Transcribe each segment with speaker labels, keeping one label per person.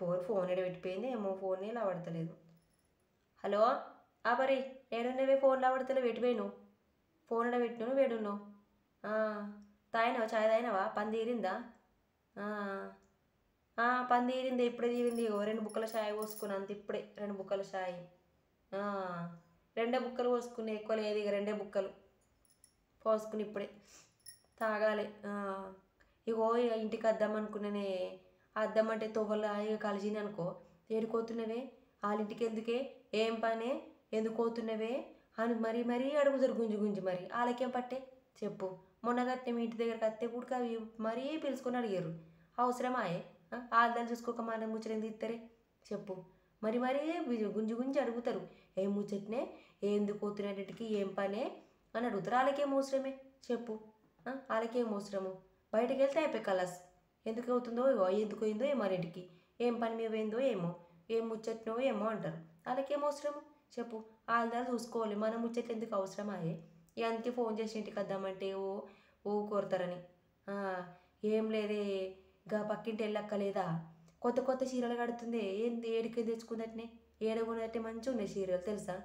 Speaker 1: పోరు ఫోన్ ఎడ పెట్టిపోయింది ఏమో ఫోన్ ఇలా పడతలేదు. హలో బరి ఏడున్నవే ఫోన్లో పడతలేవు పెట్టిపోయాను. ఫోన్ ఎడ పెట్టినావు వేడున్నావు. తాగినావా చాయ్ తాగినావా పని తీరిందా? పని తీరింది ఇప్పుడే తీరింది. 2 బుక్కల చాయ్ పోసుకున్నా అంత ఇప్పుడే 2 బుక్కల చాయ్. 2 బుక్కలు పోసుకున్నా ఎక్కువ లేదు ఇక 2 బుక్కలు పోసుకుని ఇప్పుడే తాగాలి. ఇగో ఇక ఇంటికి వద్దామనుకున్నానే. వద్దామంటే తొవ్వలా ఇక కలిసింది అనుకో. ఏడుకోతున్నవే వాళ్ళ ఇంటికి ఎందుకే ఏం పనే ఎందుకు పోతున్నవే అని మరీ మరీ అడుగుతారు గుంజు గుంజు. మరి వాళ్ళకేం పట్టే చెప్పు. మొన్న కట్టే మీ ఇంటి దగ్గరకు వస్తే కూడా అవి మరీ పిలుచుకొని అడిగారు. అవసరమాయే ఆదాలు చూసుకోక మనం ముచ్చటేం తీస్తారే చెప్పు. మరి మరీ గుంజు గుంజు అడుగుతారు. ఏం ముచ్చట్నే ఎందుకు పోతున్నటికి ఏం పనే అని అడుగుతారు. వాళ్ళకేం అవసరమే చెప్పు. వాళ్ళకేం అవసరము. బయటకు వెళ్తే అయిపోయి కలాస్. ఎందుకు అవుతుందో ఎందుకు అయిందో ఏమో ఇంటికి ఏం పని మీద పోయిందో ఏమో ఏం ముచ్చట్నో ఏమో అంటారు. వాళ్ళకేం అవసరము చెప్పు. వాళ్ళ చూసుకోవాలి. మనం ముచ్చట్లు ఎందుకు అవసరమాయే. అందుకే ఫోన్ చేసి ఇంటికి వద్దామంటే ఓ కోరతారని. ఏం లేదే గా పక్కింటి వెళ్ళక్కలేదా కొత్త కొత్త చీరలు కడుతుంది. ఏంది ఏడికి తెచ్చుకుందటనే ఏడగొనట్టే మంచిగా ఉన్నాయి చీరలు తెలుసా.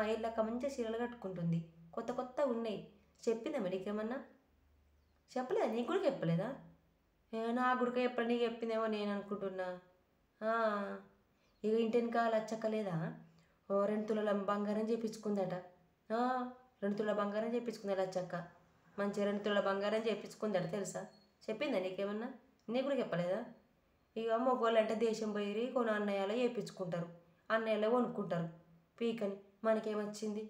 Speaker 1: వెళ్ళక్క మంచిగా చీరలు కట్టుకుంటుంది. కొత్త కొత్త ఉన్నాయి. చెప్పిందమ్మా నీకేమన్నా? చెప్పలేదా? నీకు కూడా చెప్పలేదా? నా గుడిక ఎప్పుడు నీకు చెప్పిందేమో నేను అనుకుంటున్నా. ఇక ఇంటి వెనక లచ్చక్కలేదా 2 తులాల బంగారం చేయించుకుందట. 2 తులాల బంగారం చేయించుకుందా లచ్చక్క. మంచిగా 2 తులాల బంగారం చేయించుకుందట తెలుసా. చెప్పిందా నీకేమన్నా? నీకు కూడా చెప్పలేదా? ఇక మగవాళ్ళు అంటే దేశం పోయి కొన్ని అన్నయ్యలో చేయించుకుంటారు. అన్నయ్యలో కొనుక్కుంటారు పీకని. మనకేమొచ్చింది?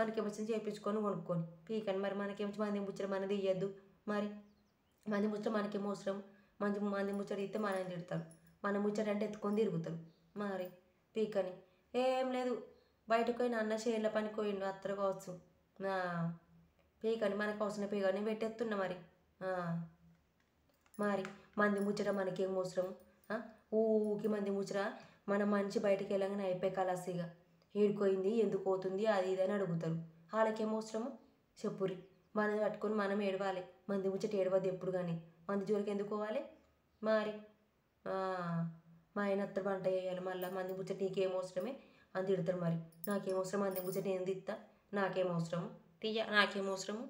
Speaker 1: మనకేమొచ్చింది చేయించుకొని కొనుక్కొని పీకని. మరి మనకేమొచ్చి మంది ముచ్చట మనది ఇయ్యద్దు. మరి మంది ముచ్చట మనకేం అవసరం. మంది ముచ్చట ఇస్తే మనం తిడతారు. మన ముచ్చట అంటే ఎత్తుకొని తిరుగుతారు. మరి పీకని ఏం లేదు. బయటకు పోయిన అన్న చేనుల పనికి పోయిండు అత్తరు కావచ్చు. పీకని మనకు అవసరం పీకని పెట్టేస్తున్నా. మరి మంది ముచ్చట మనకేం అవసరం. ఊకి మంది ముచ్చట మన మనిషి బయటికి వెళ్ళగానే అయిపోయి కలాసిగా ఏడుకోయింది ఎందుకు పోతుంది అది ఇది అని అడుగుతారు. వాళ్ళకేం అవసరము చెప్పురి. మనం పట్టుకొని మనం ఏడవాలి. మంది ముచ్చట ఏడవద్దు ఎప్పుడు కానీ. మంది జోలికి ఎందుకు పోవాలి. మరి మా ఆయన అత్త వంట చేయాలి మళ్ళీ మంది ముచ్చట నీకేం అవసరమే అని తిడతారు. మరి నాకేం అవసరం మంది ముచ్చట నేను తిత్తా. నాకేం అవసరము తీయ నాకేం అవసరము.